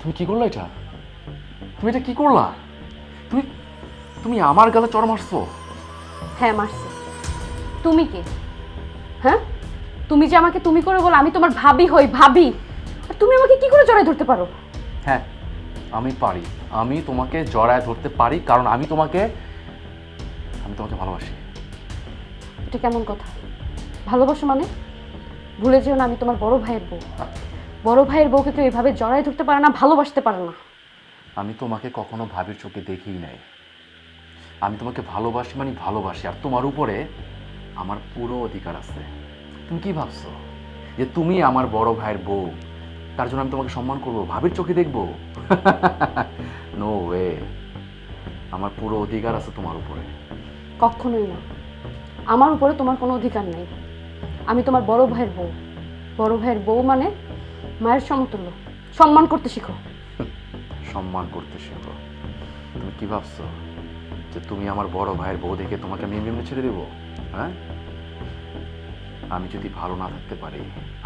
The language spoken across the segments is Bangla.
তুমি কি করলা এটা? তুমি এটা কি করলা? তুমি তুমি আমার গালে চড় মারছো? হ্যাঁ মারছি। তুমি কে? হ্যাঁ, তুমি যে আমাকে তুমি করে বলো, আমি তোমার ভাবি হই, ভাবি। আর তুমি আমাকে কি করে জড়ায় ধরতে পারো? হ্যাঁ, আমি পারি। আমি তোমাকে জড়ায় ধরতে পারি কারণ আমি তোমাকে ভালোবাসি। এটা কেমন কথা? ভালোবাসো মানে? ভুলে যেও না আমি তোমার বড় ভাইয়ের বউ। বড় ভাইয়ের বউকে কেউ এভাবে জড়ায় ধরতে পারে না, ভালোবাসতে পারে না। আমি তোমাকে কখনো ভাবির চোখে দেখিই নাই। আমি তোমাকে ভালোবাসি মানে ভালোবাসি, আর তোমার উপরে আমার পুরো অধিকার আছে। তুমি কি ভাবছো যে তুমি আমার বড় ভাইয়ের বউ, তার জন্য আমি তোমাকে সম্মান করবো, ভাবির চোখে দেখবো? No way. আমার পুরো অধিকার আছে তোমার উপরে। কখনোই না। আমার উপরে তোমার কোনো অধিকার নেই। আমি তোমার বড় ভাইয়ের বউ। বড় ভাইয়ের বউ মানে মায়ের সমতুল্য। সম্মান করতে শিখো। সম্মান করতে শেখো? তুমি কি ভাবছো যে তুমি আমার বড় ভাইয়ের বউ দেখে তোমাকে আমি এমনি ছেড়ে দেবো? হ্যাঁ, আমি যদি ভালো না থাকতে পারি,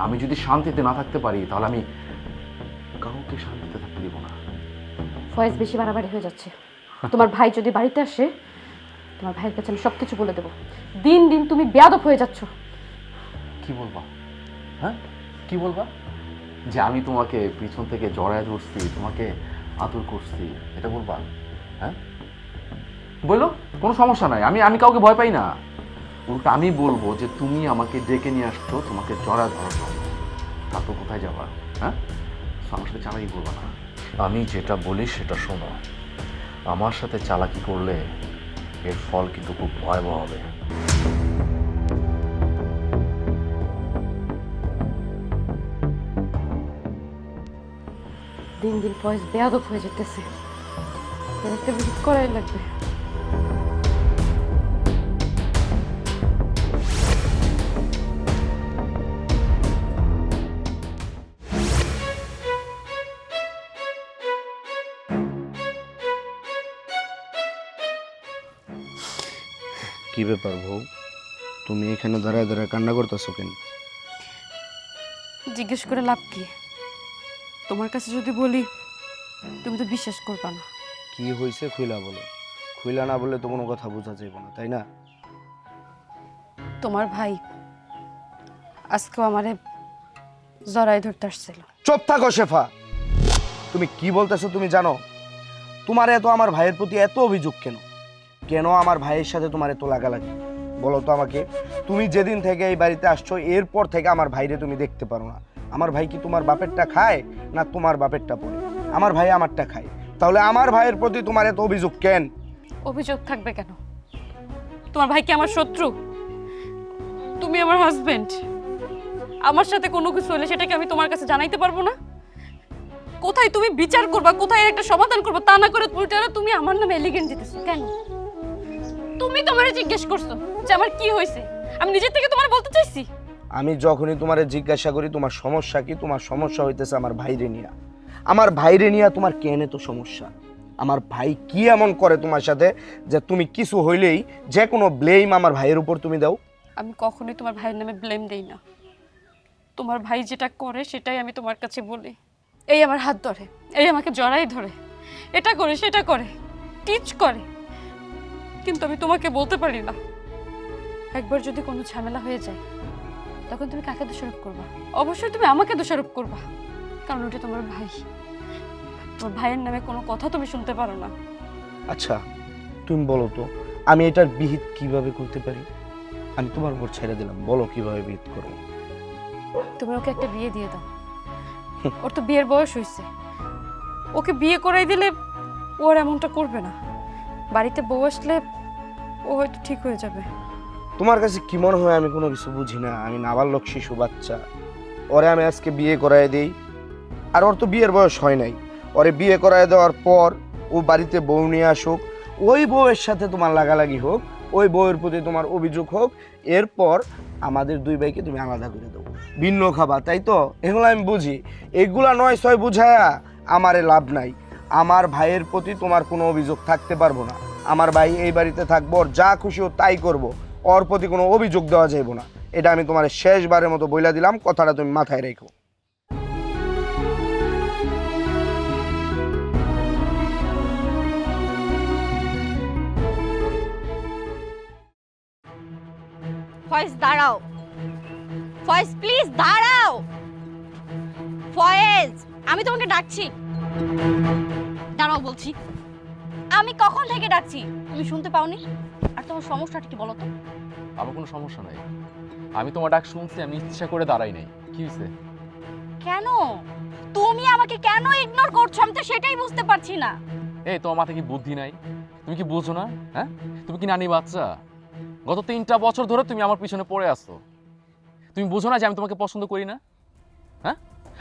আমি যদি শান্তিতে না থাকতে পারি, তাহলে আমি কাউকে শান্তিতে থাকতে দিব না। ফয়েজ বেশি বাড়াবাড়ি হয়ে যাচ্ছে। তোমার ভাই যদি বাড়িতে আসে, তোমার ভাইয়ের কাছে আমি সবকিছু বলে দেবো। দিন দিন তুমি বেয়াদব হয়ে যাচ্ছ। কি বলবা? হ্যাঁ, কি বলবা? যে আমি তোমাকে পিছন থেকে জড়ায় ধরছি, তোমাকে আদর করছি, এটা বলবা? হ্যাঁ বললো, কোনো সমস্যা নাই। আমি আমি কাউকে ভয় পাই না। উল্টা আমি বলবো যে তুমি আমাকে ডেকে নিয়ে আসছো তোমাকে জড়ায় ধরার জন্য। তারপর কোথায় যাবা? হ্যাঁ, আমার সাথে চালাকি করবা না। আমি যেটা বলি সেটা শোনো। আমার সাথে চালাকি করলে এর ফল কিন্তু খুব ভয়াবহ হবে। দিন দিন ফয়েজ বেয়াদব হয়ে যেতেছে। এর একটা বিহিত করাই লাগবে। কি ব্যাপার বউ, তুমি এখানে দাঁড়ায় দাঁড়ায় কান্না করতেছো কেন? জিজ্ঞেস করে লাভ কি? তোমার কাছে যদি বলি তুমি তো বিশ্বাস করবা না। কি হয়েছে খুইলা বলো। খুইলা না বললে তো কোনো কথা বোঝা যাবে না, তাই না? তোমার ভাই আজকেও আমারে জড়াই ধরতে আসছিল। চুপ থাকো শেফা। তুমি কি বলতেছো তুমি জানো? তোমার এত আমার ভাইয়ের প্রতি এত অভিযোগ কেন? কেন আমার ভাইয়ের সাথে তোমার এত লাগালাগি বলো তো আমাকে। তুমি যেদিন থেকে এই বাড়িতে আসছো এরপর থেকে আমার ভাইরে তুমি দেখতে পারো না। আমার ভাই কি তোমার বাপেরটা খায় না তোমার বাপেরটা পড়ে? আমার ভাই আমারটা খায়, তাহলে আমার ভাইয়ের প্রতি তোমার এত অভিযোগ কেন? অভিযোগ থাকবে কেন? তোমার ভাই কি আমার শত্রু? তুমি আমার হাজবেন্ড। আমার সাথে কোনো কিছু হলে সেটাকে আমি তোমার কাছে জানাইতে পারবো না? কোথায় তুমি বিচার করবা, কোথায় একটা সমাধান করবা, তা না করে উল্টা তুমি আমার নামে এলিগেন্ট দিতেছো কেন? তুমি তোমারে জিজ্ঞেস করছো যে আমার কি হয়েছে? আমি নিজের থেকে তোমার বলতে চাইছি? আমি যখনই তোমারে জিজ্ঞাসা করি তোমার সমস্যা কি, তোমার সমস্যা হইতেছে আমার ভাইরে নিয়া। আমার ভাইরে নিয়া তোমার কেন তো সমস্যা? আমার ভাই কি এমন করে তোমার সাথে যে তুমি কিছু হইলেই যে কোনো ব্লেম আমার ভাইয়ের উপর তুমি দাও? আমি কখনোই তোমার ভাইয়ের নামে ব্লেম দেই না। তোমার ভাই যেটা করে সেটাই আমি তোমার কাছে বলি। এই আমার হাত ধরে, এই আমাকে জড়াই ধরে, এটা করে সেটা করে, টিচ করে, কিন্তু আমি তোমাকে বলতে পারি না। একবার যদি কোনো ঝামেলা হয়ে যায় তখন তুমি কাকে দোষারোপ করবা? অবশ্যই তুমি আমাকে দোষারোপ করবা, কারণ ওটা তোমার ভাই। তোমার ভাইয়ের নামে কোনো কথা তুমি শুনতে পারো না। আচ্ছা তুমি বলো তো, আমি এটার বিহিত কিভাবে করতে পারি? আমি তোমার উপর ছেড়ে দিলাম, বলো কিভাবে বিহিত করবো। তুমি ওকে একটা বিয়ে দিয়ে দাও। ওর তো বিয়ের বয়স হয়েছে। ওকে বিয়ে করাই দিলে ও আর এমনটা করবে না। বাড়িতে বউ আসলে ও হয়তো ঠিক হয়ে যাবে। তোমার কাছে কি মনে হয় আমি কোনো কিছু বুঝি না? আমি নাবালক শিশু বাচ্চা। ওরে আমি আজকে বিয়ে করায় দেই, আর ওর তো বিয়ের বয়স হয় নাই। ওরে বিয়ে করায় দেওয়ার পর ও বাড়িতে বউ নিয়ে আসুক, ওই বউয়ের সাথে তোমার লাগালাগি হোক, ওই বউয়ের প্রতি তোমার অভিযোগ হোক, এরপর আমাদের দুই ভাইকে তুমি আলাদা করে দেবো, ভিন্ন খাবা, তাই তো? এগুলো আমি বুঝি। এগুলা নয় ছয় বুঝায়া আমারে লাভ নাই। আমার ভাইয়ের প্রতি তোমার কোনো অভিযোগ থাকতে পারবো না। আমার ভাই এই বাড়িতে থাকবো, ওর যা খুশি ও তাই করবো, ওর প্রতি কোনো অভিযোগ দেওয়া যাইব না। এটা আমি তোমার শেষবারের মতো বইলা দিলাম, কথাটা তুমি মাথায় রেখো। ফয়েজ দাঁড়াও, ফয়েজ প্লিজ দাঁড়াও। ফয়েজ, আমি তোমাকে ডাকছি, দাঁড়াও বলছি। আমি কখন থেকে ডাকছি, তুমি শুনতে পাওনি? আর তোমার সমস্যাটা কি বলো তো? আমার কোনো সমস্যা নাই, আমি তোমার ডাক শুনছি, আমি ইচ্ছা করে দাঁড়াই নাই। কি হয়েছে? কেন তুমি আমাকে কেন ইগনোর করছো, আমি তো সেটাই বুঝতে পারছি না। এই তোমার মাথায় কি বুদ্ধি নাই? তুমি কি বোঝো না? হ্যাঁ, তুমি কি নানি বাচ্চা? গত 3টা বছর ধরে তুমি আমার পিছনে পড়ে আসছো। তুমি বোঝো না যে আমি তোমাকে পছন্দ করি না? হ্যাঁ,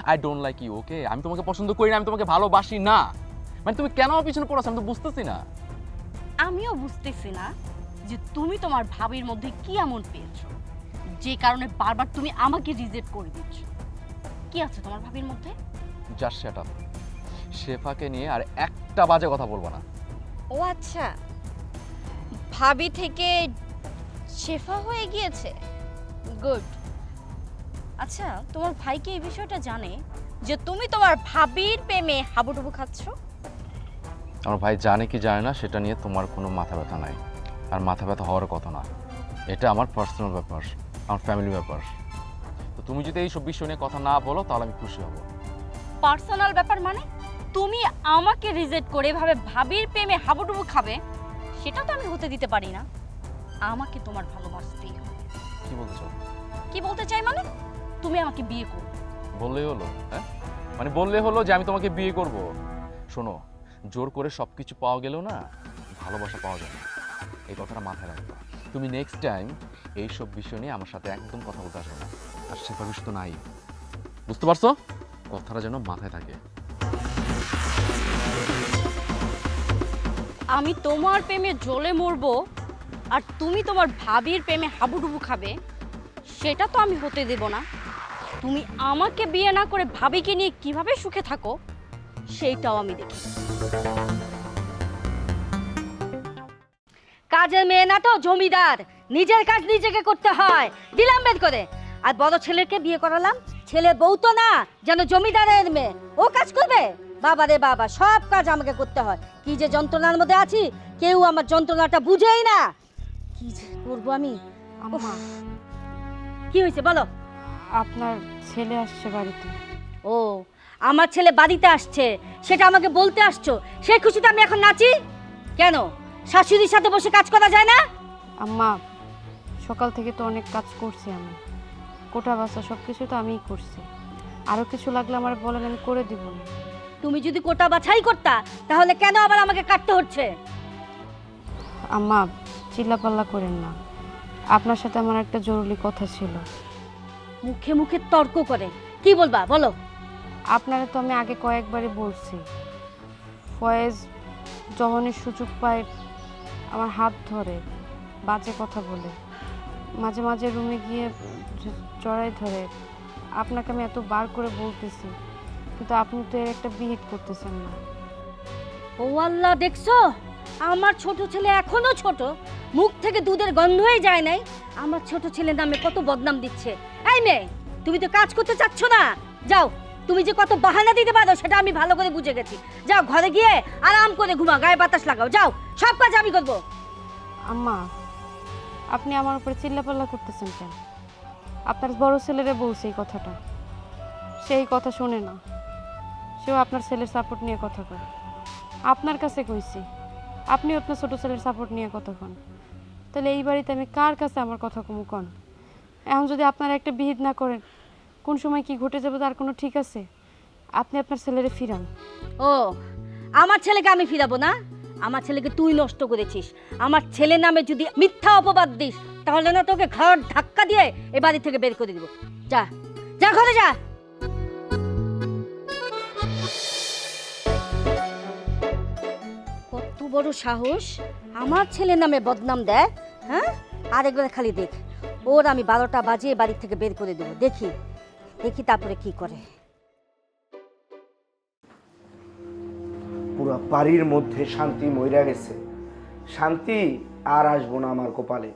আই ডোন্ট লাইক ইউ, ওকে? আমি তোমাকে পছন্দ করি না, আমি তোমাকে ভালোবাসি না। মানে তুমি কেন আমার পিছনে পড়ে আসছো, আমি তো বুঝতেছি না। আমিও বুঝতেছি না যে তুমি তোমার ভাবির মধ্যে কি এমন পেয়েছো যে কারণে বারবার তুমি আমাকে রিজেক্ট করে দিচ্ছ। কি আছে তোমার ভাবির মধ্যে? Just shut up. শেফাকে নিয়ে আর একটা বাজে কথা বলবো না। ও আচ্ছা, ভাবি থেকে শেফা হয়ে গিয়েছে, গুড। আচ্ছা, তোমার ভাই কি এই বিষয়টা জানে যে তুমি তোমার ভাবির প্রেমে হাবুডুবু খাচ্ছ? আমার ভাই জানে কি জানে না সেটা নিয়ে তোমার কোনো মাথা ব্যথা নাই, আর মাথা ব্যথা হওয়ার কথা না। এটা আমার পার্সোনাল ব্যাপার, আমার ফ্যামিলি ব্যাপার। তো তুমি যদি এইসব বিষয় নিয়ে কথা না বলো তাহলে আমি খুশি হব। পার্সোনাল ব্যাপার মানে? তুমি আমাকে রিজেক্ট করে এভাবে ভাবির প্রেমে হাবুডুবু খাবে, সেটা তো আমি হতে দিতে পারি না। আমাকে তোমার ভালোবাসতেই হবে। কি বলতে চাও? কি বলতে চাই মানে? তুমি আমাকে বিয়ে করো। বললেই হলো? হ্যাঁ, মানে বললে হলো যে আমি তোমাকে বিয়ে করব? শোনো, জোর করে সব কিছু পাওয়া গেলেও না ভালোবাসা পাওয়া যায় না, এই কথাটা মাথায় রাখবা। তুমি নেক্সট টাইম এইসব বিষয় নিয়ে আমার সাথে একদম কথা বলতে আসবে না। আর সেটা বিষয় তো নাই, বুঝতে পারছো? কথাটা যেন মাথায় থাকে। আমি তোমার প্রেমে জ্বলে মরবো আর তুমি তোমার ভাবির প্রেমে হাবুডুবু খাবে, সেটা তো আমি হতে দেব না। তুমি আমাকে বিয়ে না করে ভাবিকে নিয়ে কিভাবে সুখে থাকো সেইটাও আমি দেখি। কাজের মেয়ে না তো জমিদার, নিজের কাজ নিজেকে করতে হয়, দিলাম বের করে। আর বড় ছেলেকে বিয়ে করালাম, ছেলে বউ তো না যেন জমিদারের মেয়ে, ও কাজ করবে? বাবা রে বাবা, সব কাজ আমাকে করতে হয়। কি যে যন্ত্রণার মধ্যে আছি, কেউ আমার যন্ত্রণাটা বুঝেই না। কি যে করবো আমি। আম্মা, কি হয়েছে বলো? আপনার ছেলে আসছে বাড়িতে। ও, আমার ছেলে বাড়িতে আসছে, সেটা আমাকে বলতে আসছো? সেই খুশিতে আমি এখন নাচি কেন? শাশুড়ির সাথে বসে কাজ করা যায় না? আম্মা, সকাল থেকে তো অনেক কাজ করছি আমি, কোটা বাসা সব কিছু তো আমিই করছি। আরও কিছু লাগলে আমার বলেন, আমি করে দিব। তুমি যদি কোটা বাছাই করতা তাহলে কেন আবার আমাকে কাটতে হচ্ছে? আম্মা, চিল্লাপাল্লা করেন না, আপনার সাথে আমার একটা জরুরি কথা ছিল। মুখে মুখে তর্ক করে, কি বলবা বলো? আপনারা তো আমি আগে কয়েকবারই বলছি, ফয়েজ যখনই সুযোগ পায় আমার হাত ধরে, বাজে কথা বলে, মাঝে মাঝে রুমে গিয়ে জড়াই ধরে। আপনাকে আমি এত বার করে বলতেছি, কিন্তু আপনি তো এর একটা বিহিত করতেছেন না। ও আল্লাহ, দেখছো আমার ছোট ছেলে এখনো ছোট, মুখ থেকে দুধের গন্ধই যায় নাই, আমার ছোট ছেলের নামে কত বদনাম দিচ্ছে। এই মেয়ে, তুমি তো কাজ করতে চাচ্ছ না, যাও। তুমি যে কত বাহানা দিতে পারো সেটা আমি ভালো করে বুঝে গেছি। যাও ঘরে গিয়ে আরাম করে ঘুমা, গায়ে বাতাস লাগাও, যাও। সব কাজ আমি করবো। আম্মা, আপনি আমার উপরে চিল্লাপাল্লা করতেছেন কেন? আপনার বড় ছেলেরে বলছে এই কথাটা, সেই কথা শোনে না, সেও আপনার ছেলের সাপোর্ট নিয়ে কথা কয়। আপনার কাছে কইছি, আপনি আপনার ছোট ছেলের সাপোর্ট নিয়ে কথা কন। তাহলে এই বাড়িতে আমি কার কাছে আমার কথা কমু কন? এখন যদি আপনারা একটা বিহিত না করেন, কোন সময় কি ঘটে যাবে তার কোনো ঠিক আছে? আপনি আপনার ছেলেরে ফিরান। ও, আমার ছেলেকে আমি ফিরাবো না? আমার ছেলেকে তুই নষ্ট করেছিস। আমার ছেলের নামে যদি মিথ্যা অপবাদ দিস তাহলে না তোকে ঘর ধাক্কা দিয়ে এ বাড়ি থেকে বের করে দিব। যা, যা ঘরে যা। কত বড় সাহস, আমার ছেলের নামে বদনাম দেয়। হ্যাঁ, আরেকবার খালি দেখ, ওর আমি 12টা বাজিয়ে বাড়ি থেকে বের করে দেবো। দেখি দেখি তারপরে কি করে। পুরো বাড়ির মধ্যে শান্তি মইরা গেছে, শান্তি আর আসবো না আমার কপালে।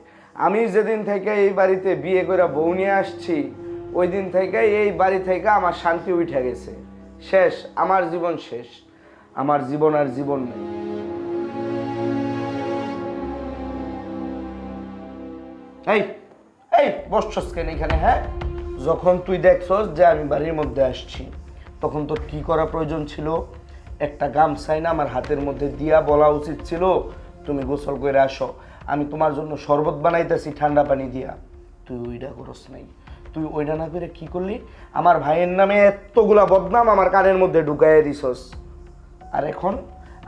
আমি যেদিন থেকে এই বাড়িতে বিয়ে করে বউ নিয়ে আসছি, ওই দিন থেকে এই বাড়ি থেকে আমার শান্তি উঠে গেছে। শেষ, আমার জীবন শেষ, আমার জীবন আর জীবন নেই। এই এই বসছস কেন এখানে? হ্যাঁ, যখন তুই দেখছস যে আমি বাড়ির মধ্যে আসছি, তখন তোর কি করা প্রয়োজন ছিল? একটা গামছাই না আমার হাতের মধ্যে দিয়া বলা উচিত ছিল তুমি গোসল করে আসো, আমি তোমার জন্য শরবত বানাইতেছি ঠান্ডা পানি দিয়া। তুই ওইটা করস নাই। তুই ওইটা না করে কি করলি? আমার ভাইয়ের নামে এতগুলা বদনাম আমার কানের মধ্যে ঢুকাইয়া দিছস। আর এখন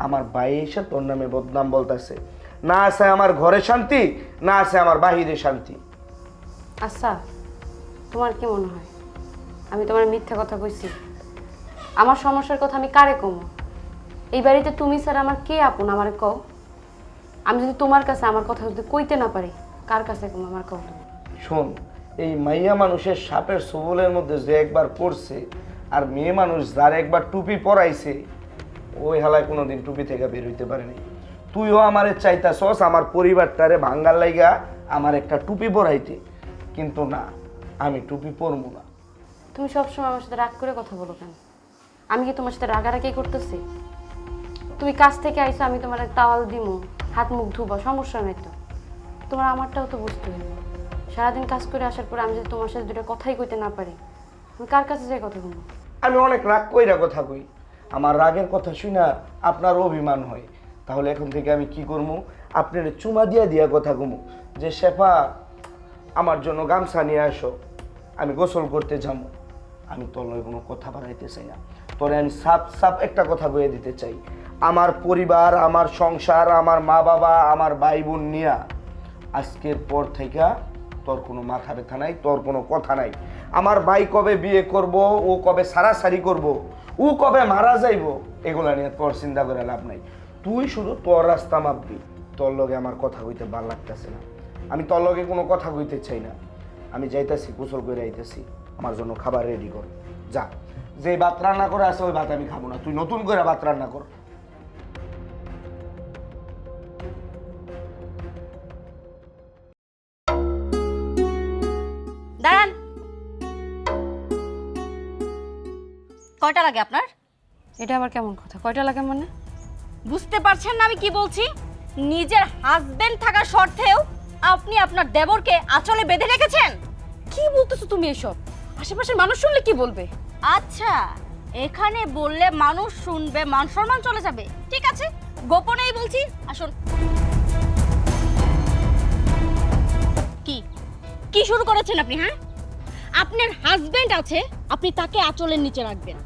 আমার ভাই এসে তোর নামে বদনাম বলতেছে। না আছে আমার ঘরে শান্তি, না আছে আমার বাহিরে শান্তি। আচ্ছা, তোমার কি মনে হয় আমি তোমার মিথ্যা কথা কইছি? আমার সমস্যার কথা আমি কারে কমো? এই বাড়িতে তুমি স্যার আমার কে আপন আমারে কও? আমি যদি তোমার কাছে আমার কথা যদি কইতে না পারি, কার কাছে কম আমার কও? শোন, এই মাইয়া মানুষের সাপের সবলের মধ্যে যে একবার পড়ছে, আর মেয়ে মানুষ যার একবার টুপি পরাইছে, ওই হালায় কোনোদিন টুপি থেকে বের হইতে পারেনি। তুইও আমারে চাইতাছস আমার পরিবারটারে ভাঙ্গার লাইগা আমার একটা টুপি পরাইতে, কিন্তু না, আমি টুপি পরবো না। তুমি সবসময় আমার সাথে রাগ করে কথা বলো কেন? আমি কি তোমার সাথে রাগারাগি করতেছি? তুমি কাজ থেকে আইসো, আমি তোমার তাওয়াল দিমু, হাত মুখ ধুবো, সমস্যা নেই তো। তোমার আমারটাও তো বুঝতে হইবে। সারাদিন কাজ করে আসার পর আমি যদি তোমার সাথে দুটো কথাই কইতে না পারি, আমি কার কাছে যাই কথা বলবো? আমি অনেক রাগ কইরা কথা কই, আমার রাগের কথা শুনা আপনার অভিমান হয়। তাহলে এখন থেকে আমি কি করবো? আপনার চুমা দিয়া দিয়া কথা কমু যে শেফা আমার জন্য গামছা নিয়ে আসো, আমি গোসল করতে যাবো। আমি তোর লগে কোনো কথা বাড়াইতে চাই না। তোরে আমি সাপ সাপ একটা কথা বলে দিতে চাই, আমার পরিবার, আমার সংসার, আমার মা বাবা, আমার ভাই বোন নিয়া আজকের পর থেকে তোর কোনো মাথা ব্যথা নাই, তোর কোনো কথা নাই। আমার ভাই কবে বিয়ে করব, ও কবে সারাসারি করব, ও কবে মারা যাইব, এগুলা নিয়ে তোর চিন্তা করে লাভ নাই। তুই শুধু তোর রাস্তা মাপবি। তোর লগে আমার কথা কইতে ভাল লাগতেছে না, আমি তোর লগে কোনো কথা কইতে চাই না। আমি যাইতাছি, গোসল করে আইতেছি, আমার জন্য খাবার রেডি কর। যা, যে ভাত রান্না করে আছে ওই ভাত আমি খাবো না, তুই নতুন করে ভাত রান্না কর। দাঁড়ান। কয়টা লাগে আপনার? এটা আবার কেমন কথা? কয়টা লাগে মানে? বুঝতে পারছেন না আমি কি বলছি? নিজের হাজবেন্ড থাকার সত্ত্বেও আপনি আপনার দেবরকে আঁচলে বেঁধে রেখেছেন। কি বলতেছো তুমি এসব? আশেপাশের মানুষ শুনলে কি বলবে? আচ্ছা, এখানে বললে মানুষ শুনবে, মান সম্মান চলে যাবে। ঠিক আছে, গোপনেই বলছি, আসুন। কি কি শুরু করেছেন আপনি? হ্যাঁ, আপনার হাজবেন্ড আছে, আপনি তাকে আঁচলের নিচে রাখবেন,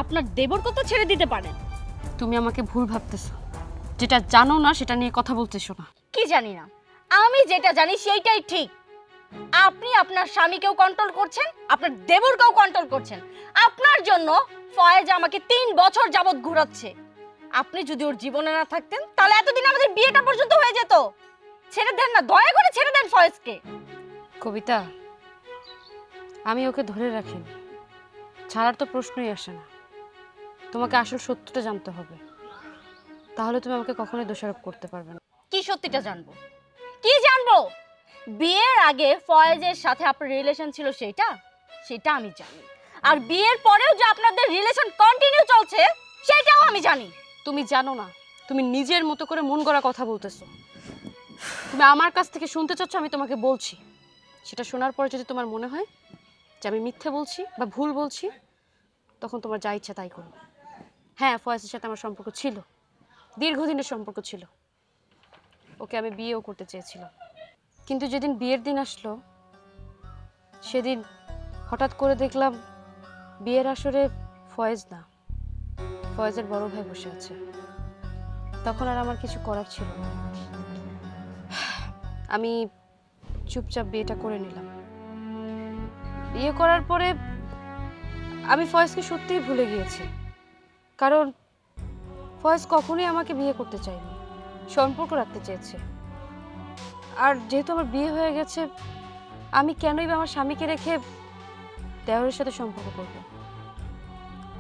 আপনার দেবরকে তো ছেড়ে দিতে পারেন। তুমি আমাকে ভুল ভাবতেছো। যেটা জানো না সেটা নিয়ে কথা বলতেছো না। কি জানি না, আমি যেটা জানি সেইটাই ঠিক। আপনি আপনার স্বামীকেও কন্ট্রোল করছেন, আপনার দেবরকেও কন্ট্রোল করছেন। আপনার জন্য ফয়েজ আমাকে 3 বছর যাবত ঘোরাচ্ছে। আপনি যদি ওর জীবনে না থাকতেন তাহলে এতদিন আমাদের বিয়েটা পর্যন্ত হয়ে যেত। ছেড়ে দেন না, দয়া করে ছেড়ে দেন ফয়েজকে। কবিতা, আমি ওকে ধরে রাখিনি, ছাড়ার তো প্রশ্নই আসে না। তোমাকে আসল সত্যটা জানতে হবে, তাহলে তুমি আমাকে কখনোই দোষারোপ করতে পারবে না। কি সত্যিটা জানবো? কি জানবো? বিয়ের আগে ফয়েজের সাথে আপনার রিলেশন ছিল সেটা আমি জানি। আর বিয়ের পরেও যে আপনাদের রিলেশন কন্টিনিউ চলছে সেটাও আমি জানি। তুমি জানো না, তুমি নিজের মতো করে মন গড়া কথা বলতেছো। তুমি আমার কাছ থেকে শুনতে চাচ্ছ, আমি তোমাকে বলছি। সেটা শোনার পরে যদি তোমার মনে হয় যে আমি মিথ্যে বলছি বা ভুল বলছি, তখন তোমার যা ইচ্ছা তাই করো। হ্যাঁ, ফয়েজের সাথে আমার সম্পর্ক ছিল, দীর্ঘদিনের সম্পর্ক ছিল। ওকে আমি বিয়েও করতে চেয়েছিলাম, কিন্তু যেদিন বিয়ের দিন আসলো সেদিন হঠাৎ করে দেখলাম বিয়ের আসরে ফয়েজ না, ফয়েজের বড় ভাই বসে আছে। তখন আর আমার কিছু করার ছিল না, আমি চুপচাপ বিয়েটা করে নিলাম। বিয়ে করার পরে আমি ফয়েজকে সত্যিই ভুলে গিয়েছি, কারণ ফয়েজ কখনোই আমাকে বিয়ে করতে চায়নি, সম্পর্ক রাখতে চেয়েছে। আর যেহেতু আমার বিয়ে হয়ে গেছে, আমি কেনই বা আমার স্বামীকে রেখে দেওরের সাথে সম্পর্ক করব?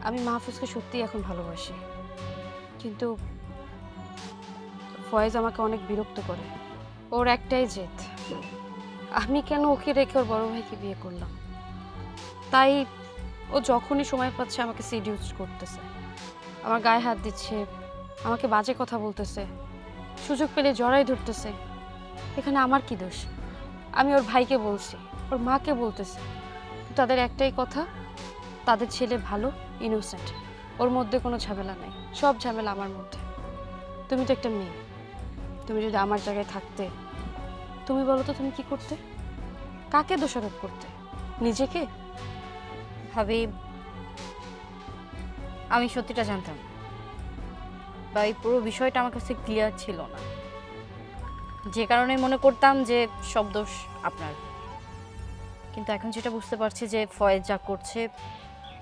আমি মাহফুজকে সত্যিই এখন ভালোবাসি, কিন্তু ফয়েজ আমাকে অনেক বিরক্ত করে। ওর একটাই জেদ, আমি কেন ওকে রেখে ওর বড় ভাইকে বিয়ে করলাম। তাই ও যখনই সময় পাচ্ছে আমাকে সিডিউস করতেছে, আমার গায়ে হাত দিচ্ছে, আমাকে বাজে কথা বলতেছে, সুযোগ পেলে জড়াই ধরতেছে। এখানে আমার কি দোষ? আমি ওর ভাইকে বলছি, ওর মাকে বলতেছি, তাদের একটাই কথা, তাদের ছেলে ভালো, ইনোসেন্ট, ওর মধ্যে কোনো ঝামেলা নেই, সব ঝামেলা আমার মধ্যে। তুমি তো একটা মেয়ে, তুমি যদি আমার জায়গায় থাকতে, তুমি বলো তো তুমি কি করতে? কাকে দোষারোপ করতে? নিজেকে? ভাবি, আমি সত্যিটা জানতাম না, বা এই পুরো বিষয়টা আমার কাছে ক্লিয়ার ছিল না, যে কারণে মনে করতাম যে সব দোষ আপনার। কিন্তু এখন যেটা বুঝতে পারছি যে ফয়েজ যা করছে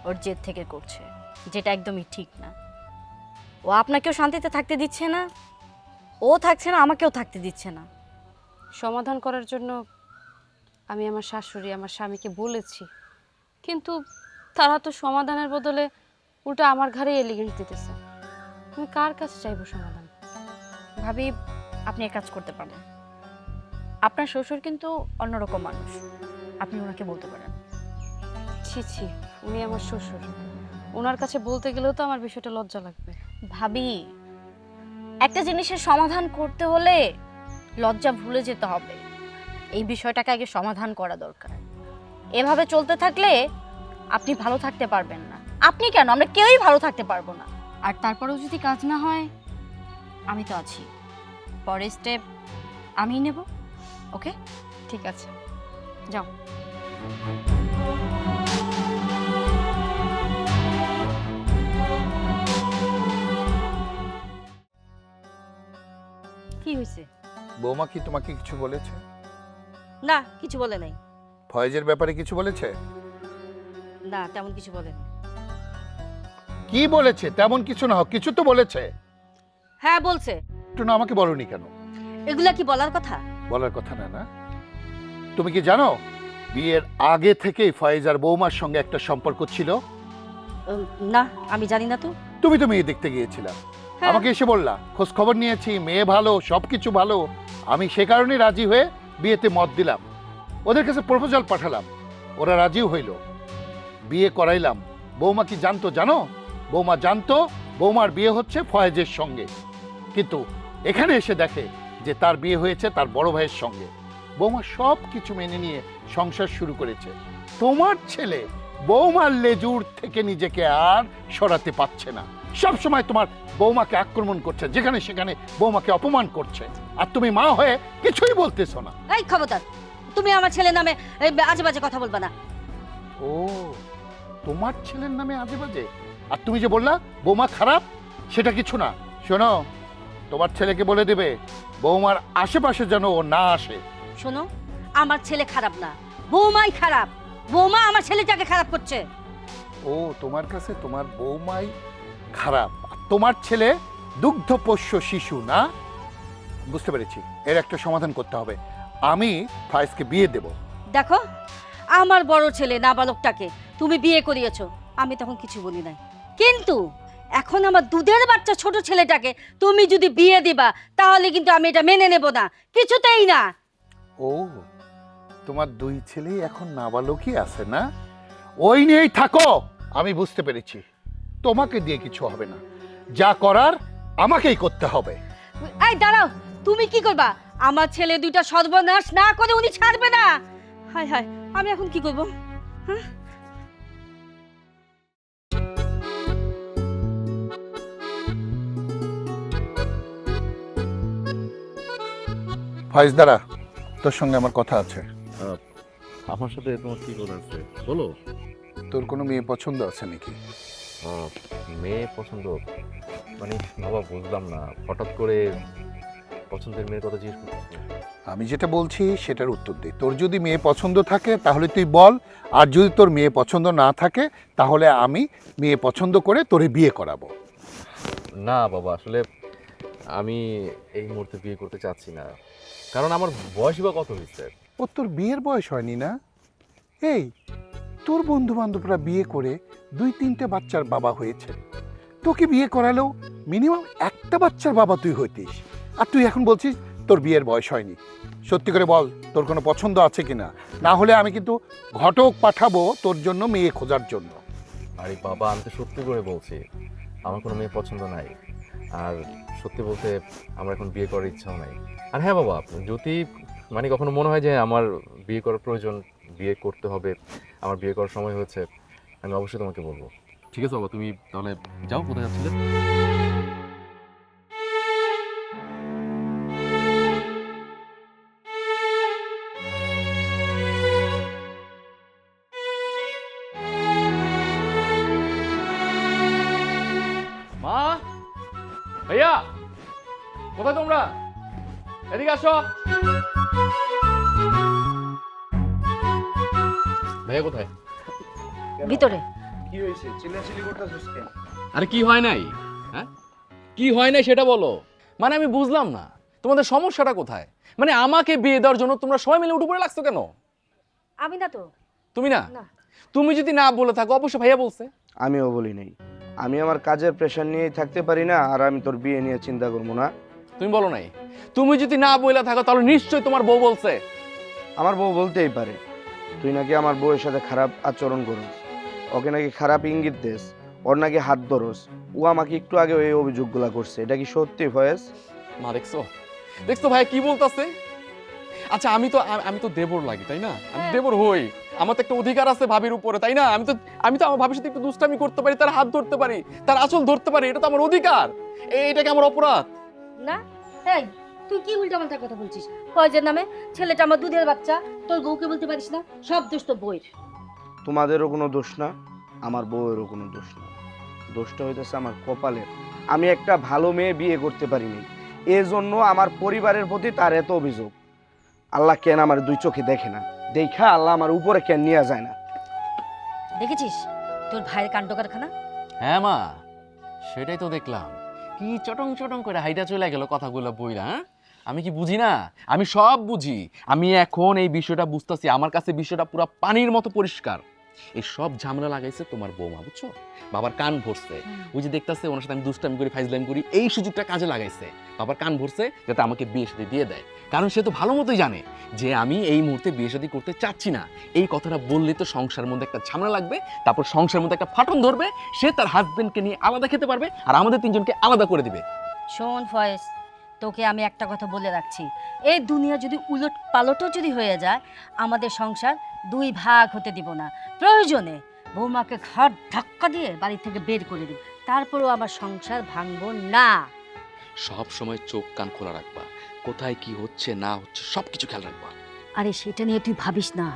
ওর জেদ থেকে করছে, যেটা একদমই ঠিক না। ও আপনাকেও শান্তিতে থাকতে দিচ্ছে না, ও থাকছে না, আমাকেও থাকতে দিচ্ছে না। সমাধান করার জন্য আমি আমার শাশুড়ি, আমার স্বামীকে বলেছি, কিন্তু তারা তো সমাধানের বদলে উল্টা আমার ঘাড়ে এলিগেন্স দিতেছে। আমি কার কাছে চাইবো সমাধান? ভাবি, আপনি এক কাজ করতে পারেন, আপনার শ্বশুর কিন্তু অন্যরকম মানুষ, আপনি ওনাকে বলতে পারেন। ছি ছি, উনি আমার শ্বশুর, ওনার কাছে বলতে গেলেও তো আমার বিষয়টা লজ্জা লাগবে। ভাবি, একটা জিনিসের সমাধান করতে হলে লজ্জা ভুলে যেতে হবে, এই বিষয়টাকে আগে সমাধান করা দরকার। এভাবে চলতে থাকলে আপনি ভালো থাকতে পারবেন না, আপনি কেন, আমরা কেউই ভালো থাকতে পারবো না। আর তারপরেও যদি কাজ না হয়, আমি তো আছি, পরের স্টেপ আমিই নেব। ওকে, ঠিক আছে, যাও। কি হয়েছে? বৌমা কি তোমাকে কিছু বলেছে? না, কিছু বলে নাই। ফয়েজের ব্যাপারে কিছু বলেছে? না, তেমন কিছু বলে নাই। কি বলেছে? তেমন কিছু না হোক, কিছু তো বলেছে। হ্যাঁ বলছে। একটু না আমাকে বলনি কেন? এগুলা কি বলার কথা? বলার কথা না। না, তুমি কি জানো বিয়ের আগে থেকেই ফয়েজ আর বৌমার সঙ্গে একটা সম্পর্ক ছিল? না, আমি জানি না তো। তুমি তো মেয়ে দেখতে গিয়েছিলা, হ্যাঁ। আমাকে এসে বললা খোঁজ খবর নিয়েছি, মেয়ে ভালো, সবকিছু ভালো। আমি সে কারণেই রাজি হয়ে বিয়েতে মত দিলাম, ওদের কাছে প্রপোজাল পাঠালাম, ওরা রাজিও হইল, বিয়ে করাইলাম। বৌমা কি জানতো জানো? বৌমা জানতো বৌমার বিয়ে হচ্ছে ফয়েজের সঙ্গে, কিন্তু এখানে এসে দেখে যে তার বিয়ে হয়েছে তার বড় ভাইয়ের সঙ্গে। বৌমা সব কিছু মেনে নিয়ে সংসার শুরু করেছে। তোমার ছেলে বৌমার লেজুর থেকে নিজেকে আর সরাতে পারছে না, সব সময় তোমার বৌমাকে আক্রমণ করছে, যেখানে সেখানে বৌমাকে অপমান করছে, আর তুমি মা হয়ে কিছুই বলতেছো না। এই খবরদার, তুমি আমার ছেলের নামে আজে বাজে কথা বলবা না। ও, তোমার ছেলের নামে আজে বাজে? আর তুমি যে বললা বৌমা খারাপ, সেটা কিছু না। শোনো, তোমার ছেলেকে বলে দেবে বৌমার আশেপাশে যেন ও না আসে। শোনো, আমার ছেলে খারাপ না, বৌমাই খারাপ। বৌমা আমার ছেলেটাকে খারাপ করছে। ও, তোমার কাছে তোমার বৌমাই খারাপ, আর তোমার ছেলে দুগ্ধপোষ্য শিশু না? বুঝতে পেরেছি, এর একটা সমাধান করতে হবে। আমি ফায়েজকে বিয়ে দেব। দেখো, আমার বড় ছেলে নাবালকটাকে তুমি বিয়ে করিয়েছো, আমি তখন কিছু বলি নাই, কিন্তু এখন আমার দুধের বাচ্চা ছোট ছেলেটাকে তুমি যদি বিয়ে দিবা, তাহলে কিন্তু আমি এটা মেনে নেব না, কিছুতেই না। ও, তোমার দুই ছেলেই এখন নাবালকই আছে না? ওই নিয়েই থাকো। আমি বুঝতে পেরেছি, তোমাকে দিয়ে কিছু হবে না, যা করার আমাকেই করতে হবে। এই দাঁড়াও, তুমি কি করবা? আমার ছেলে দুইটা সর্বনাশ না করে উনি ছাড়বে না। হায় হায়, আমি এখন কি করব? হ্যাঁ, ফয়েজ দাঁড়া, তোর সঙ্গে আমার কথা আছে। আমার সাথে তোমার কি কথা আছে বলো? তোর কোনো মেয়ে পছন্দ আছে নাকি? মেয়ে পছন্দ মানে বাবা বুঝলাম না, হঠাৎ করে পছন্দের মেয়ের কথা জিজ্ঞেস করতেছি। আমি যেটা বলছি সেটার উত্তর দে। তোর যদি মেয়ে পছন্দ থাকে তাহলে তুই বল, আর যদি তোর মেয়ে পছন্দ না থাকে তাহলে আমি মেয়ে পছন্দ করে তোরে বিয়ে করাবো। না বাবা, আসলে আমি এই মুহূর্তে বিয়ে করতে চাচ্ছি না, কারণ আমার বয়স বা কত হয়েছে। ও, তোর বিয়ের বয়স হয়নি না? এই, তোর বন্ধু বান্ধবরা বিয়ে করে 2-3টে বাচ্চার বাবা হয়েছে, তোকে বিয়ে করালেও মিনিমাম একটা বাচ্চার বাবা তুই হইতিস, আর তুই এখন বলছিস তোর বিয়ের বয়স হয়নি। সত্যি করে বল, তোর কোনো পছন্দ আছে কিনা? না হলে আমি কিন্তু ঘটক পাঠাবো তোর জন্য মেয়ে খোঁজার জন্য। আরে বাবা, আমি তো সত্যি করে বলছি, আমার কোনো মেয়ে পছন্দ নাই, আর সত্যি বলতে আমার এখন বিয়ে করার ইচ্ছাও নাই। আর হ্যাঁ বাবা, যদি মানে কখনো মনে হয় যে আমার বিয়ে করার প্রয়োজন, বিয়ে করতে হবে, আমার বিয়ে করার সময় হয়েছে, আমি অবশ্যই তোমাকে বলবো। ঠিক আছে বাবা, তুমি তাহলে যাও, কোথায় যাচ্ছিলে? মা, ভাইয়া, কোথায় তোমরা? এদিকে আসো। ভাইয়া কোথায়? ভিতরে। কি হয়েছে? চিল্লাচিল্লি করতেছিস কেন? আরে কি হয় নাই? হ্যাঁ, কি হয় নাই সেটা বলো। মানে আমি বুঝলাম না তোমাদের সমস্যাটা কোথায়। মানে আমাকে বিয়ে দেওয়ার জন্য তোমরা সবাই মিলে উঠে পড়ে লাগছো কেন? আমি না তো। তুমি না? না। তুমি যদি না বলে থাকো, অবশ্য ভাইয়া বলছে। আমিও বলি নাই। আমি আমার কাজের প্রেশার নিয়েই থাকতে পারি না, আর আমি তোর বিয়ে নিয়ে চিন্তা করবো না। তুমি বলো নাই। তুমি যদি না বলে থাকো তাহলে নিশ্চয়ই তোমার বউ বলছে। আমার বউ বলতেই পারে তুই নাকি আমার বউয়ের সাথে খারাপ আচরণ করিস, ওকে নাকি খারাপ ইঙ্গিত দেস, ওর নাকি হাত ধরস। ও আমাকে একটু আগে এই অভিযোগগুলা করছে। এটা কি সত্যি ফয়েজ? মা দেখছো, দেখছো ভাই কি বলতাছে। আচ্ছা আমি তো দেবর লাগি, তাই না? আমি দেবর হই, আমার তো একটা অধিকার আছে ভাবির উপরে, তাই না? আমি তো আমার ভাবির সাথে একটু দুষ্টামি করতে পারি, তার হাত ধরতে পারি, তার আঁচল ধরতে পারি, এটা তো আমার অধিকার। এটা কি আমার অপরাধ? না। এই তুই কি উল্টাপাল্টা কথা বলছিস? ফয়েজের নামে? ছেলেটা আমার দুধের বাচ্চা, তোর বউকে বলতে পারিস না? সব দোষ তো বউয়ের। তোমাদেরও কোনো দোষ না, আমার বউয়েরও কোনো দোষ না। দোষটা হইতেছে আমার কপালের। আমি একটা ভালো মেয়ে বিয়ে করতে পারিনি, এজন্য আমার পরিবারের প্রতি তার এত অভিযোগ। আল্লাহ কেন আমার দুই চোখে দেখে না? দেখা আল্লাহ আমার উপরে কেন নিয়ে যায় না? দেখেছিস তোর ভাইয়ের কাণ্ড কারখানা? হ্যাঁ মা, সেটাই তো দেখলাম। কি চটং চটং করে হাইটা চলে গেল কথাগুলো বইরা। হ্যাঁ, আমি কি বুঝি না? আমি সব বুঝি। আমি এখন এই বিষয়টা বুঝতেছি। আমার কাছে বিষয়টা পুরো পানির মতো পরিষ্কার। এই সব ঝামেলা লাগাইছে তোমার বৌমা, বুঝছো? বাবার কান ভরছে। ওই যে দেখতেছে ওনার সাথে আমি দুষ্টামি করি, ফাইজলামি করি, এই সুযোগটা কাজে লাগাইছে। বাবার কান ভরছে যাতে আমাকে বিয়ে শাদী দিয়ে দেয়। কারণ সে তো ভালো মতোই জানে যে আমি এই মুহূর্তে বিয়ে শাদী করতে চাচ্ছি না। এই কথাটা বললে তো সংসারের মধ্যে একটা ঝামেলা লাগবে, তারপর সংসারের মধ্যে একটা ফাটন ধরবে, সে তার হাজবেন্ডকে নিয়ে আলাদা খেতে পারবে আর আমাদের তিনজনকে আলাদা করে দিবে। শোন ফয়েজ, তোকে আমি একটা কথা বলে রাখছি, এই দুনিয়া যদি উলট পালটও যদি হয়ে যায়, আমাদের সংসার দুই ভাগ হতে দিব না। প্রয়োজনে বৌমাকে ঘর ধাক্কা দিয়ে বাড়ি থেকে বের করে দিব, তারপরেও আমার সংসার ভাঙবো না। সব সময় চোখ কান খোলা রাখবা, কোথায় কি হচ্ছে না হচ্ছে সবকিছু খেয়াল রাখবা। আরে সেটা নিয়ে তুই ভাবিস না,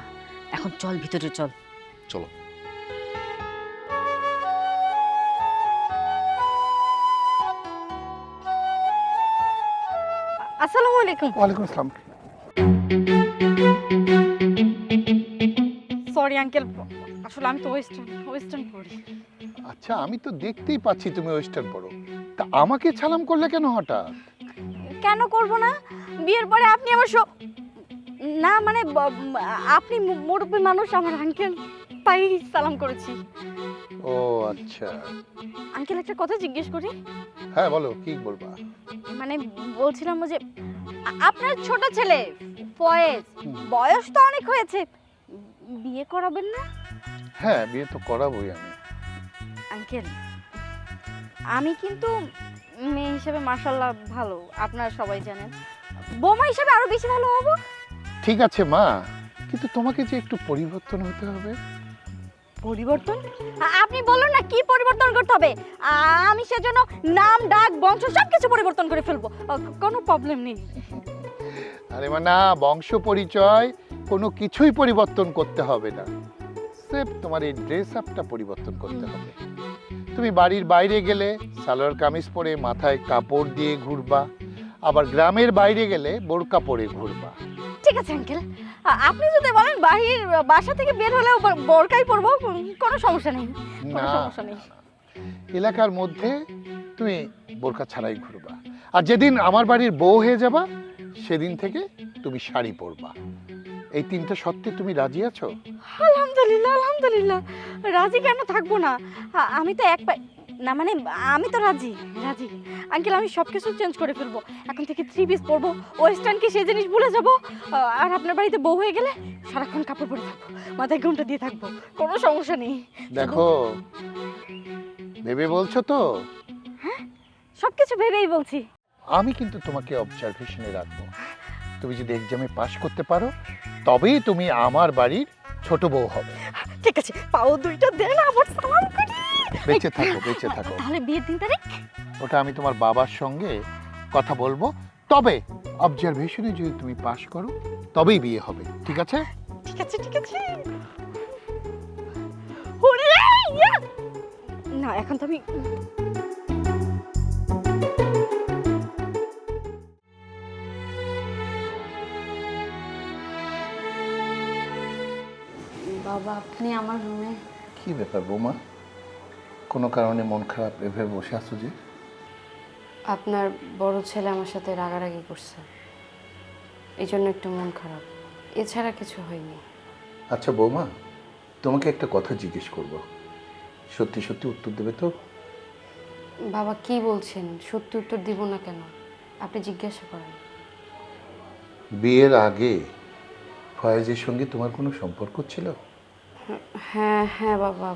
এখন চল ভিতরে চল। চলো। আসসালামু আলাইকুম। ওয়ালাইকুম আসসালাম। সরি আঙ্কেল, আসলে আমি তো ওয়েস্টার্ন পড়ি। আচ্ছা, আমি তো দেখতেই পাচ্ছি তুমি ওয়েস্টার্ন পড়ো, তা আমাকে সালাম করলে কেন হঠাৎ? কেন করব না? বিয়ের পরে আপনি আমার না মানে আপনি মুরব্বী মানুষ, আমার আঙ্কেল, তাই সালাম করেছি। ও আচ্ছা, আঙ্কেল একটা কথা জিজ্ঞেস করি? হ্যাঁ বলো, কি বলবা? মানে বলছিলাম যে আপনার ছোট ছেলে ফয়েজ, বয়স তো অনেক হয়েছে, বিয়ে করাবেন না? হ্যাঁ, বিয়ে তো করাবোই আমি। আঙ্কেল আমি কিন্তু মেয়ে হিসেবে মাশাআল্লাহ ভালো, আপনারা সবাই জানেন। বৌমা হিসেবে আরো বেশি ভালো হব। ঠিক আছে মা, কিন্তু তোমাকে যে একটু পরিবর্তন হতে হবে। পরিবর্তন? আপনি বলুন না কি পরিবর্তন করতে হবে। আমি সেজন্য নাম ডাক বংশ সবকিছু পরিবর্তন করে ফেলবো, কোনো প্রবলেম নেই। আরে মা না, বংশ পরিচয় কোনো কিছুই পরিবর্তন করতে হবে না, স্রেফ তোমার এই ড্রেস আপটা পরিবর্তন করতে হবে। তুমি বাড়ির বাইরে গেলে সালোয়ার কামিজ পরে মাথায় কাপড় দিয়ে ঘুরবা, আবার গ্রামের বাইরে গেলে বোরকা পরে ঘুরবা। ঠিক আছে আঙ্কেল, আপনি যদি বলেন বাহির বাসা থেকে বের হলেও বোরকাই পরবো, কোনো সমস্যা নেই, কোনো না, সমস্যা নেই। এলাকার মধ্যে তুমি বোরকা ছাড়াই ঘুরবা, আর যেদিন আমার বাড়ির বউ হয়ে যাবা সেদিন থেকে তুমি শাড়ি পরবা। এই তিনটা সত্যি তুমি রাজি আছো? আলহামদুলিল্লাহ, আলহামদুলিল্লাহ, রাজি কেন থাকবো না? আমি তো না মানে আমি তো রাজি রাজি আঙ্কেল, আমি সব কিছু চেঞ্জ করে ফেলবো। এখন থেকে 3 পিস পরবো, ওয়েস্টার্ন কি সেই জিনিস ভুলে যাবো। আর আপনার বাড়িতে বউ হয়ে গেলে সারাক্ষণ কাপড় পরে থাকবো, মাথায় ঘুমটা দিয়ে থাকবো, কোনো সমস্যা নেই। দেখো, ভেবে বলছো তো? সব কিছু ভেবেই বলছি। আমি কিন্তু তোমাকে অবজারভেশনে রাখবো। তুমি যদি এক্সামে পাশ করতে পারো তবেই তুমি আমার বাড়ির ছোট বউ হবে। ঠিক আছে, পাও দুইটা দেন, আবার সালাম করি। বেঁচে থাকো, বেঁচে থাকো। তাহলে বিয়ের দিন তারিখ? ওটা আমি তোমার বাবার সঙ্গে কথা বলবো, তবে অবজারভেশনে যদি তুমি পাশ করো তবেই বিয়ে হবে, ঠিক আছে? ঠিক আছে, ঠিক আছে। ওরে ইয়া! না, এখন তো আমি বাবা, আপনি আমার রুমে? কি ব্যাপার বৌমা, কোনো কারণে মন খারাপ এভাবে বসে আছো যে? আপনার বড় ছেলে আমার সাথে রাগারাগি করছে, এই জন্য একটু মন খারাপ, এছাড়া কিছু হয়নি। আচ্ছা বৌমা, তোমাকে একটা কথা জিজ্ঞেস করব, সত্যি সত্যি উত্তর দেবে তো? বাবা কি বলছেন? সত্যি উত্তর দিব না কেন? আপনি জিজ্ঞাসা করেন। বিয়ের আগে ফয়েজের সঙ্গে তোমার কোনো সম্পর্ক ছিল? হ্যাঁ হ্যাঁ বাবা,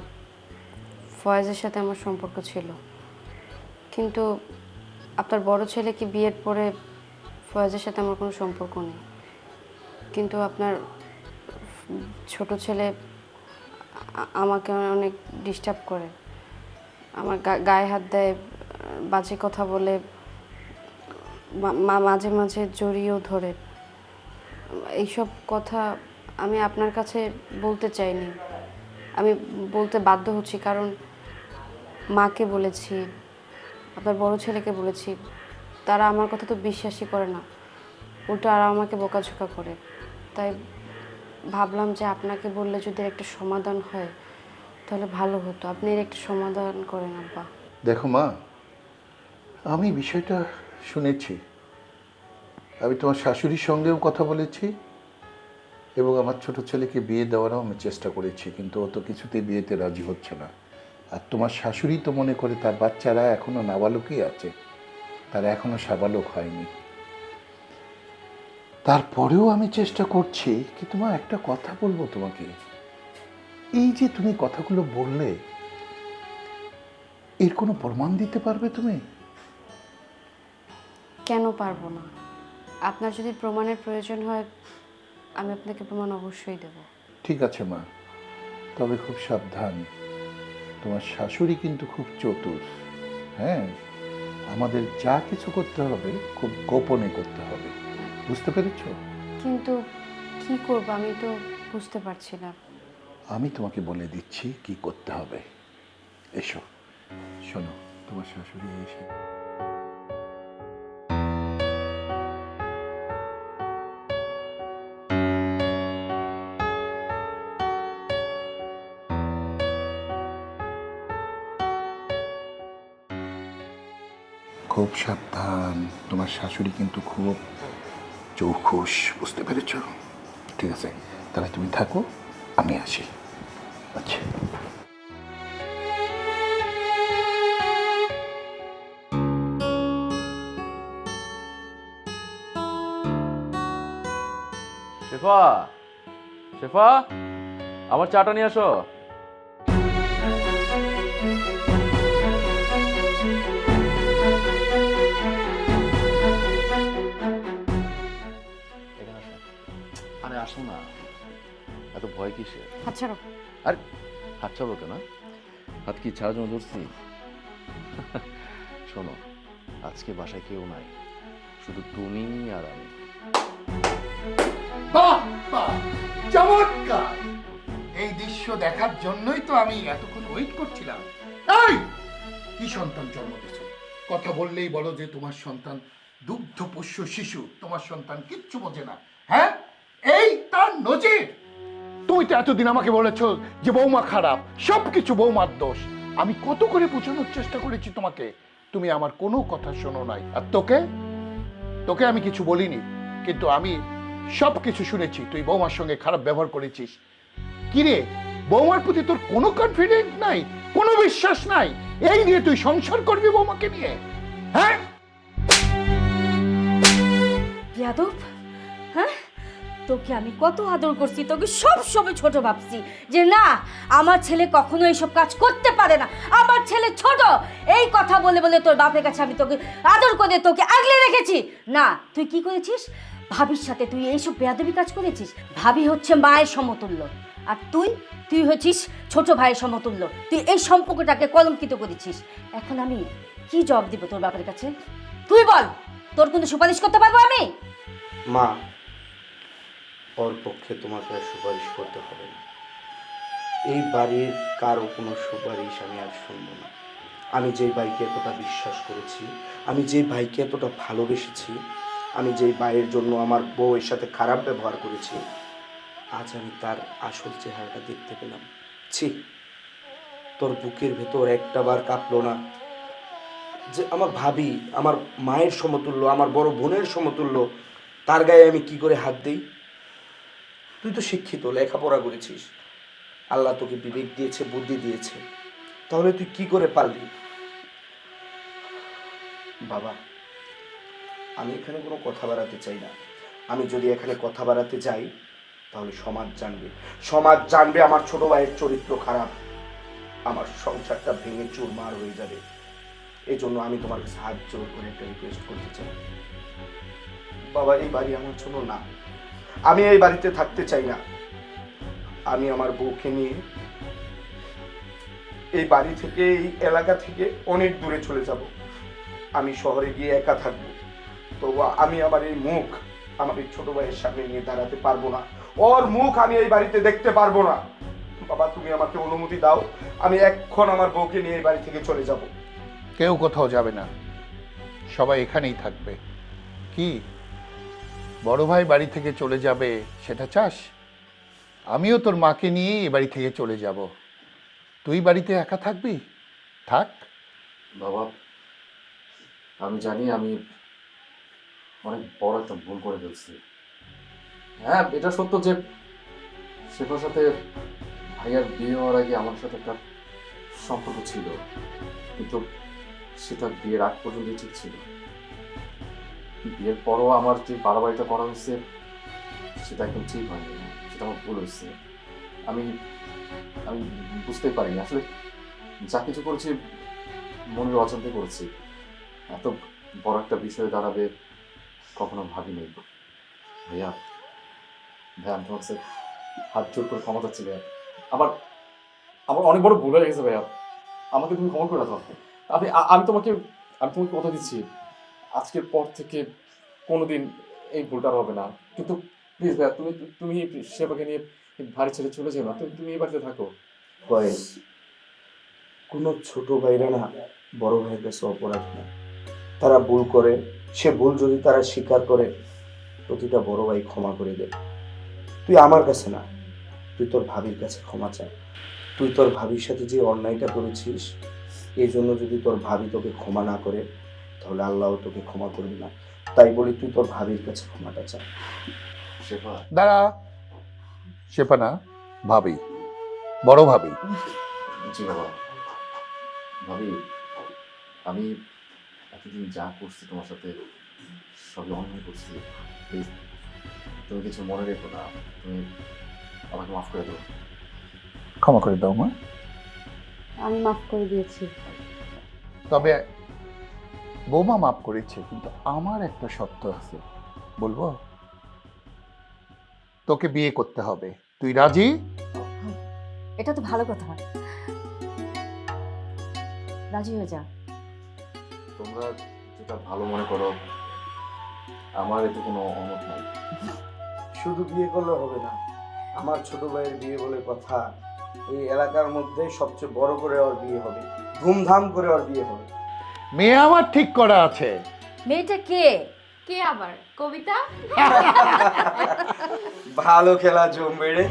ফয়েজের সাথে আমার সম্পর্ক ছিল, কিন্তু আপনার বড় ছেলেকে বিয়ের পরে ফয়েজের সাথে আমার কোনো সম্পর্ক নেই। কিন্তু আপনার ছোট ছেলে আমাকে অনেক ডিস্টার্ব করে, আমার গায়ে হাত দেয়, বাজে কথা বলে, মাঝে মাঝে জড়িয়েও ধরে। এইসব কথা আমি আপনার কাছে বলতে চাইনি, আমি বলতে বাধ্য হচ্ছি, কারণ মাকে বলেছি, আপনার বড় ছেলেকে বলেছি, তারা আমার কথা তো বিশ্বাসই করে না, উল্টো আর আমাকে বোকাঝোকা করে। তাই ভাবলাম যে আপনাকে বললে যদি এর একটা সমাধান হয় তাহলে ভালো হতো। আপনি এর একটা সমাধান করেন আব্বা। দেখো মা, আমি বিষয়টা শুনেছি, আমি তোমার শাশুড়ির সঙ্গেও কথা বলেছি এবং আমার ছোট ছেলেকে বিয়ে দেওয়ারও আমি চেষ্টা করেছি, কিন্তু ও তো কিছুতেই বিয়েতে রাজি হচ্ছে না। আর তোমার শাশুড়ি তো মনে করে তার বাচ্চারা এখনো নাবালকই আছে, তারা এখনো সাবালক হয়নি। তারপরেও আমি চেষ্টা করছি। কিন্তু মা, একটা কথা বলবো তোমাকে, এই যে তুমি কথাগুলো বললে, এর কোনো প্রমাণ দিতে পারবে তুমি? কেন পারবো না? আপনার যদি প্রমাণের প্রয়োজন হয় আমি আপনাকে প্রমাণ অবশ্যই দেব। ঠিক আছে মা, তবে খুব সাবধান, তোমার শাশুড়ি কিন্তু খুব চতুর। হ্যাঁ, আমাদের যা কিছু করতে হবে খুব গোপনে করতে হবে, বুঝতে পেরেছো? কিন্তু কি করব আমি তো বুঝতে পারছি না। আমি তোমাকে বলে দিচ্ছি কি করতে হবে। এসো, শোনো, তোমার শাশুড়ি এসে। খুব সাবধান, তোমার শাশুড়ি কিন্তু খুব চৌখুশ, বুঝতে পেরেছ? ঠিক আছে, তাহলে তুমি থাকো, আমি আসি। আচ্ছা। শেফা, শেফা, আমার চাটা নিয়ে আসো। এখানে আসো। আরে আসো না, এত ভয় কিসের? হাত ছাড়ো। আরে হাত ছাড়ো কেন? হাত কি ছাড়ার জন্য ধরছি? শোনো, আজকে বাসায় কেউ নাই, শুধু তুমি আর আমি। বাহ বাহ, চমৎকার! এই দৃশ্য দেখার জন্যই তো আমি এতক্ষণ ওয়েট করছিলাম। এই, কি সন্তান জন্ম দিয়েছো? কথা বললেই বলো যে তোমার সন্তান দুগ্ধপোষ্য শিশু, তোমার সন্তান কিচ্ছু বোঝে না। হ্যাঁ, এই তার নজির। তুমি তো এতদিন আমাকে বলেছো যে বৌমা খারাপ, সবকিছু বৌমার দোষ। আমি কত করে বোঝানোর চেষ্টা করেছি তোমাকে, তুমি আমার কোনো কথা শোনো নাই। আর তোকে আমি কিছু বলিনি, কিন্তু আমি সব কিছু শুনেছি। তুই বৌমার সঙ্গে খারাপ ব্যবহার করেছিস। কিরে, বৌমার প্রতি তোর কোনো কনফিডেন্স নাই, কোনো বিশ্বাস নাই? এই নিয়ে তুই সংসার করবি বৌমাকে নিয়ে? হ্যাঁ যাদব, হ্যাঁ, তোকে আমি কত আদর করছি, তোকে সব সময় ছোট ভাবছি যে না, আমার ছেলে কখনো এইসব কাজ করতে পারে না, আমার ছেলে ছোট। এই কথা বলে বলে তোর বাপের কাছে আমি তোকে আদর করে তোকে আগলে রেখেছি। না, তুই কি করেছিস? ভাবির সাথে তুই এইসব বেয়াদবি কাজ করেছিস? ভাবি হচ্ছে মায়ের সমতুল্য, আর তুই হচ্ছিস ছোট ভাইয়ের সমতুল্য। তুই এই সম্পর্কটাকে কলঙ্কিত করেছিস। এখন আমি কি জবাব দিব তোর বাপের কাছে? তুই বল, তোর কিন্তু সুপারিশ করতে পারবো আমি? মা, ওর পক্ষে তোমাকে আর সুপারিশ করতে হবে না। এই বাড়ির কারো কোনো সুপারিশ আমি আর শুনবো না। আমি যেই ভাইকে এতটা বিশ্বাস করেছি, আমি যেই ভাইকে এতটা ভালোবেসেছি, আমি যেই ভাইয়ের জন্য আমার বউয়ের সাথে খারাপ ব্যবহার করেছি, আজ আমি তার আসল চেহারাটা দেখতে পেলাম। ছি, তোর বুকের ভেতর একটা বার কাঁপলো না যে আমার ভাবি, আমার মায়ের সমতুল্য, আমার বড় বোনের সমতুল্য, তার গায়ে আমি কি করে হাত দেই? তুই তো শিক্ষিত, লেখাপড়া করেছিস, আল্লাহ তোকে বিবেক দিয়েছে, বুদ্ধি দিয়েছে, তাহলে তুই কি করে পারলি? বাবা, আমি এখানে কোনো কথা বাড়াতে চাই না। আমি যদি এখানে কথা বাড়াতে যাই তাহলে সমাজ জানবে আমার ছোট ভাইয়ের চরিত্র খারাপ, আমার সংসারটা ভেঙে চুরমার হয়ে যাবে। এই জন্য আমি তোমার কাছে হাত জোর করে একটা রিকোয়েস্ট করতে চাই। বাবা, এই বাড়ি আমার জন্য না, আমি এই বাড়িতে থাকতে চাই না। আমি আমার বউকে নিয়ে এই বাড়ি থেকে, এই এলাকা থেকে অনেক দূরে চলে যাব। আমি শহরে গিয়ে একা থাকবো, তবু আমি আমার এই মুখ আমার এই ছোট ভাইয়ের সামনে নিয়ে দাঁড়াতে পারবো না। ওর মুখ আমি এই বাড়িতে দেখতে পারবো না। বাবা, তুমি আমাকে অনুমতি দাও, আমি এক্ষণ আমার বউকে নিয়ে এই বাড়ি থেকে চলে যাব। কেউ কোথাও যাবে না, সবাই এখানেই থাকবে। কি বড় ভাই বাড়ি থেকে চলে যাবে সেটা চাস? আমিও তোর মাকে নিয়ে এ বাড়ি থেকে চলে যাব। তুই বাড়িতে একা থাকবি, থাক। বাবা, আমি জানি আমি অনেক বড় একটা ভুল করে ফেলছি। হ্যাঁ, এটা সত্য যে শেফার সাথে ভাইয়ার বিয়ে হওয়ার আগে আমার সাথে একটা সম্পর্ক ছিল, কিন্তু সেটা বিয়ের আগ পর্যন্ত ঠিক ছিল। বিয়ের পরও আমার যে বাড়াবাড়িটা করা হয়েছে সেটা একদম ঠিক হয়নি, সেটা আমার ভুল হয়েছে। আমি আমি বুঝতেই পারিনি আসলে যা কিছু করেছি মনের অজান্তে করেছি। এত বড় একটা বিষয়ে দাঁড়াবে কখনো ভাবিনি। ভাইয়া ভাইয়া, আমি তোমার কাছে হাত জোর করে ক্ষমা চাচ্ছি ভাইয়া। আমার আমার অনেক বড় ভুল হয়ে গেছে ভাইয়া, আমাকে তুমি ক্ষমা করে দাও। আমি তোমাকে কথা দিচ্ছি, আজকের পর থেকে কোনোদিন এই ভুলটা আর হবে না। কিন্তু প্লিজ ভাইয়া, তুমি সেবাকে নিয়ে বাড়ি ছেড়ে চলে যাও না, তুমি এই বাড়িতে থাকো। ফয়েজ, কোনো ছোট ভাইরা না বড় ভাইয়ের কাছে অপরাধ না। তারা ভুল করে, সে ভুল যদি তারা স্বীকার করে, প্রতিটা বড় ভাই ক্ষমা করে দেয়। তুই আমার কাছে না, তুই তোর ভাবির কাছে ক্ষমা চা। তুই তোর ভাবির সাথে যে অন্যায়টা করেছিস, এই জন্য যদি তোর ভাবি তোকে ক্ষমা না করে তাহলে আল্লাহও তোকে ক্ষমা করবে না। তাই বলি তুই তোর ভাবির কাছে ক্ষমাটা চা। শেফা, দাঁড়া, শেফা না, ভাবি, বড় ভাবি। জি বাবা। ভাবি, আমি এতদিন যা করছি তোমার সাথে সবই অন্যায় করছি। প্লিজ তুমি কিছু মনে রেখো না, তুমি আমাকে মাফ করে দেবো। ক্ষমা করে দাও মা। আমি মাফ করে দিয়েছি। তবে বৌমা মাফ করেছে, কিন্তু আমার একটা শর্ত আছে, বলবো? তোকে বিয়ে করতে হবে, তুই রাজি? এটা তো ভালো কথা, রাজি হয়ে যা। তোমরা যেটা ভালো মনে করো, আমার এতে কোনো অমত নাই। শুধু বিয়ে করলে হবে না, আমার ছোট ভাইয়ের বিয়ে বলে কথা। এই এলাকার মধ্যে সবচেয়ে বড় করে ওর বিয়ে হবে, ধুমধাম করে ওর বিয়ে হবে। মেয়ে আমার ঠিক করা আছে। মেয়েটা কে? কে আবার? কবিতা? ভালো খেলা জমবে রে।